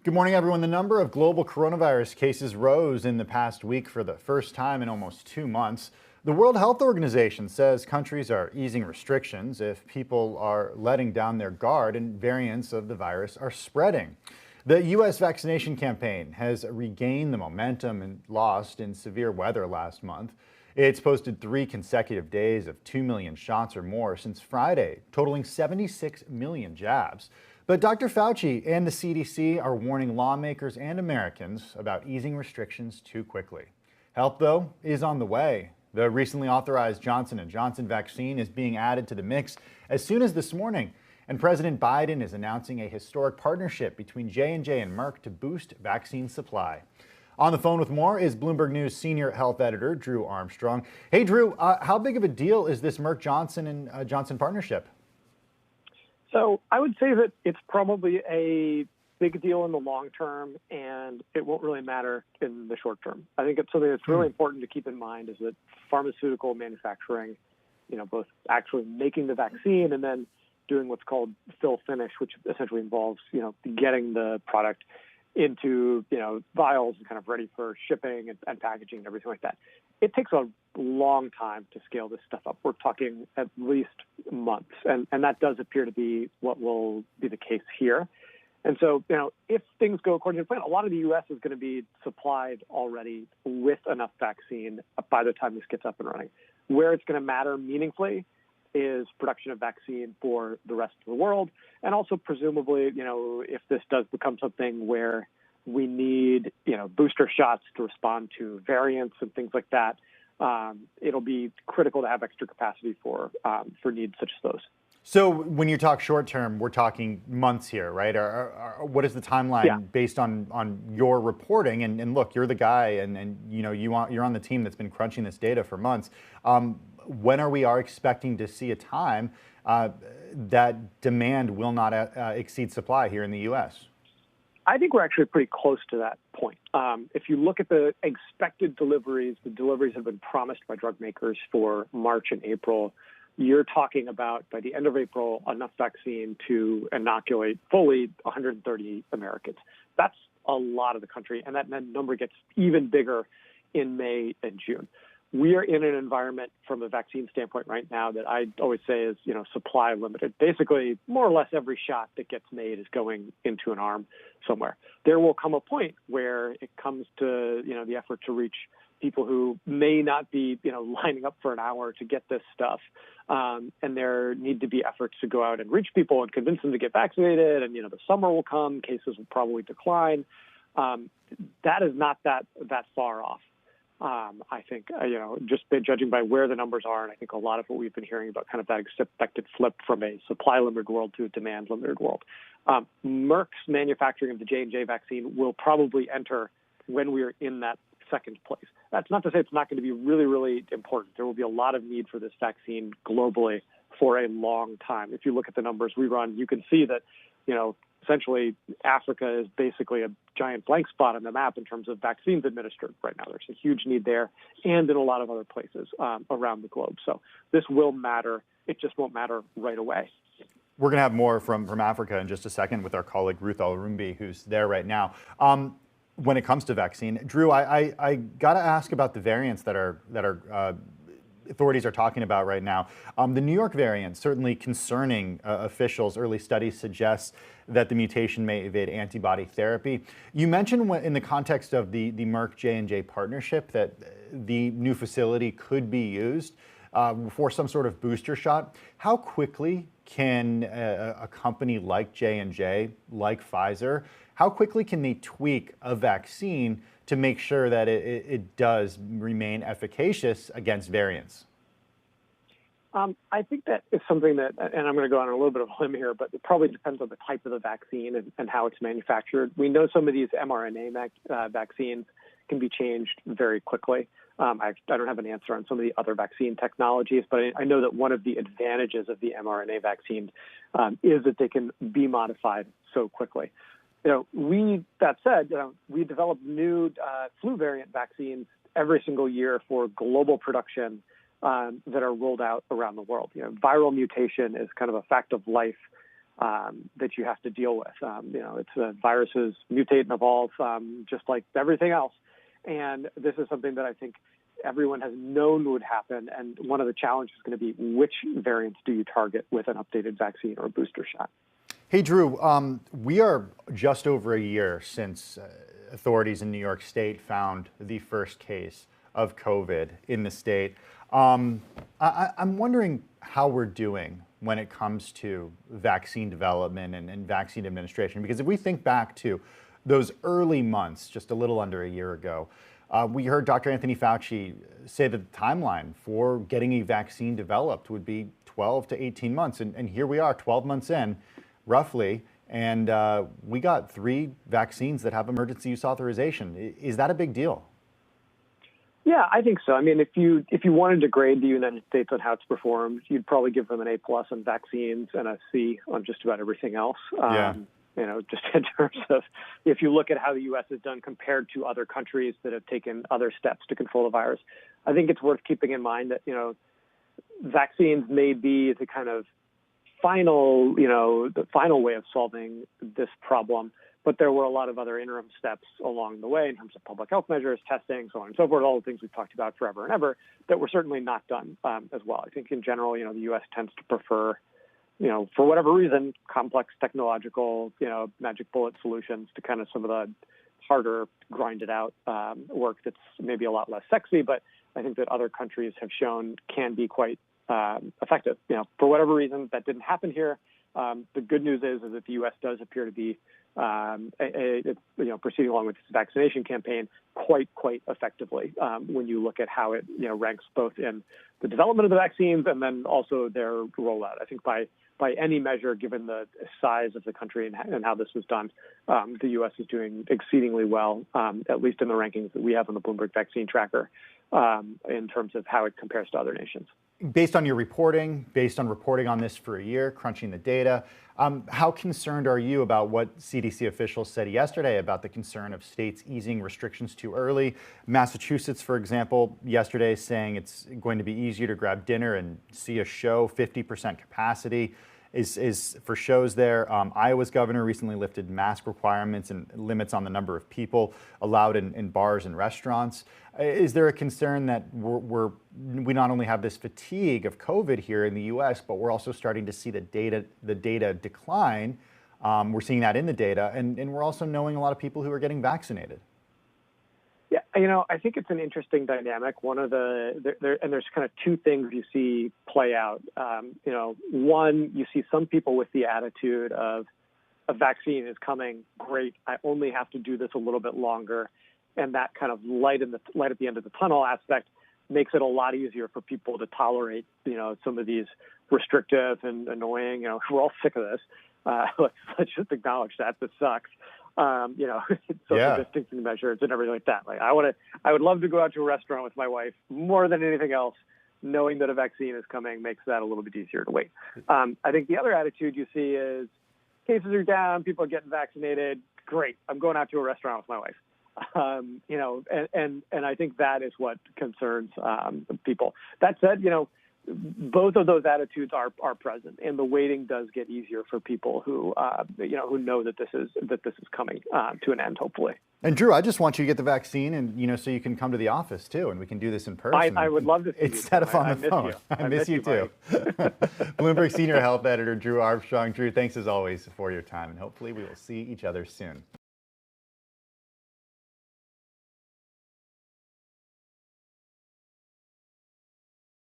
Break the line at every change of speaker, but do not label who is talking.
Good morning, everyone. The number of global coronavirus cases rose in the past week for the first time in almost 2 months. The World Health Organization says countries are easing restrictions if people are letting down their guard and variants of the virus are spreading. The U.S. vaccination campaign has regained the momentum and lost in severe weather last month. It's posted 3 consecutive days of 2 million shots or more since Friday, totaling 76 million jabs. But Dr. Fauci and the CDC are warning lawmakers and Americans about easing restrictions too quickly. Help, though, is on the way. The recently authorized Johnson & Johnson vaccine is being added to the mix as soon as this morning. And President Biden is announcing a historic partnership between J&J and Merck to boost vaccine supply. On the phone with more is Bloomberg News senior health editor Drew Armstrong. Hey, Drew, how big of a deal is this Merck-Johnson & Johnson partnership?
So I would say that it's probably a big deal in the long term, and it won't really matter in the short term. I think it's something that's really important to keep in mind is that pharmaceutical manufacturing, both actually making the vaccine and then doing what's called fill finish, which essentially involves, getting the product into, vials and kind of ready for shipping and packaging and everything like that. It takes a long time to scale this stuff up. We're talking at least months, and that does appear to be what will be the case here. And so, if things go according to plan, a lot of the U.S. is going to be supplied already with enough vaccine by the time this gets up and running. Where it's going to matter meaningfully is production of vaccine for the rest of the world. And also, presumably, if this does become something where we need, booster shots to respond to variants and things like that, it'll be critical to have extra capacity for needs such as those.
So when you talk short term, we're talking months here, right? What is the timeline based on your reporting? And look, you're the guy, and you're on the team that's been crunching this data for months. When are we expecting to see a time that demand will not exceed supply here in the U.S.?
I think we're actually pretty close to that point. If you look at the expected deliveries, the deliveries have been promised by drug makers for March and April. You're talking about, by the end of April, enough vaccine to inoculate fully 130 Americans. That's a lot of the country, and that number gets even bigger in May and June. We are in an environment from a vaccine standpoint right now that I always say is, supply limited. Basically, more or less every shot that gets made is going into an arm somewhere. There will come a point where it comes to, the effort to reach people who may not be, lining up for an hour to get this stuff. And there need to be efforts to go out and reach people and convince them to get vaccinated. And, the summer will come, cases will probably decline. That is not that far off. I think, just judging by where the numbers are, and I think a lot of what we've been hearing about kind of that expected flip from a supply-limited world to a demand-limited world. Merck's manufacturing of the J&J vaccine will probably enter when we are in that second place. That's not to say it's not going to be really, really important. There will be a lot of need for this vaccine globally for a long time. If you look at the numbers we run, you can see that, essentially, Africa is basically a giant blank spot on the map in terms of vaccines administered right now. There's a huge need there and in a lot of other places around the globe. So this will matter. It just won't matter right away.
We're going to have more from Africa in just a second with our colleague Ruth Al-Rumbi, who's there right now. When it comes to vaccine, Drew, I got to ask about the variants that are authorities are talking about right now. The New York variant, certainly concerning officials. Early studies suggest that the mutation may evade antibody therapy. You mentioned in the context of the Merck J&J partnership that the new facility could be used for some sort of booster shot. How quickly can a company like J&J, like Pfizer, how quickly can they tweak a vaccine to make sure that it does remain efficacious against variants?
I think that is something that, and I'm going to go on a little bit of a limb here, but it probably depends on the type of the vaccine and how it's manufactured. We know some of these mRNA vaccines can be changed very quickly. I don't have an answer on some of the other vaccine technologies, but I know that one of the advantages of the mRNA vaccine is that they can be modified so quickly. That said, we develop new flu variant vaccines every single year for global production that are rolled out around the world. Viral mutation is kind of a fact of life that you have to deal with. Viruses mutate and evolve just like everything else. And this is something that I think everyone has known would happen. And one of the challenges is going to be which variants do you target with an updated vaccine or booster shot?
Hey, Drew, we are just over a year since authorities in New York State found the first case of COVID in the state. I'm wondering how we're doing when it comes to vaccine development and vaccine administration, because if we think back to those early months, just a little under a year ago, we heard Dr. Anthony Fauci say that the timeline for getting a vaccine developed would be 12 to 18 months. And here we are, 12 months in, roughly, and we got 3 vaccines that have emergency use authorization. Is that a big deal?
Yeah, I think so. I mean, if you wanted to grade the United States on how it's performed, you'd probably give them an A+ on vaccines and a C on just about everything else.
Yeah.
Just in terms of if you look at how the U.S. has done compared to other countries that have taken other steps to control the virus, I think it's worth keeping in mind that, vaccines may be the kind of the final way of solving this problem. But there were a lot of other interim steps along the way in terms of public health measures, testing, so on and so forth, all the things we've talked about forever and ever that were certainly not done as well. I think in general, the U.S. tends to prefer, for whatever reason, complex technological, magic bullet solutions to kind of some of the harder, grinded out work that's maybe a lot less sexy, but I think that other countries have shown can be quite effective. For whatever reason, that didn't happen here. The good news is that the U.S. does appear to be proceeding along with this vaccination campaign quite effectively when you look at how it ranks both in the development of the vaccines and then also their rollout. I think by any measure, given the size of the country and how this was done, the U.S. is doing exceedingly well, at least in the rankings that we have on the Bloomberg Vaccine Tracker, in terms of how it compares to other nations.
Based on your reporting, based on reporting on this for a year, crunching the data, how concerned are you about what CDC officials said yesterday about the concern of states easing restrictions too early? Massachusetts, for example, yesterday saying it's going to be easier to grab dinner and see a show, 50% capacity is for shows there. Iowa's governor recently lifted mask requirements and limits on the number of people allowed in bars and restaurants. Is there a concern that we not only have this fatigue of COVID here in the U.S., but we're also starting to see the data decline? We're seeing that in the data, and we're also knowing a lot of people who are getting vaccinated.
Yeah, I think it's an interesting dynamic. One of there's kind of 2 things you see play out. One, you see some people with the attitude of a vaccine is coming, great, I only have to do this a little bit longer. And that kind of light at the end of the tunnel aspect makes it a lot easier for people to tolerate, some of these restrictive and annoying, we're all sick of this. Let's just acknowledge that this sucks. Social distancing measures and everything like that. Like I would love to go out to a restaurant with my wife more than anything else. Knowing that a vaccine is coming makes that a little bit easier to wait. I think the other attitude you see is cases are down, people are getting vaccinated. Great, I'm going out to a restaurant with my wife. And I think that is what concerns people. That said, both of those attitudes are present, and the waiting does get easier for people who know that this is coming to an end, hopefully.
And Drew, I just want you to get the vaccine, and so you can come to the office too, and we can do this in person.
I would love to see
instead of on the phone. I miss you too. Bloomberg Senior Health Editor Drew Armstrong. Drew, thanks as always for your time, and hopefully we will see each other soon.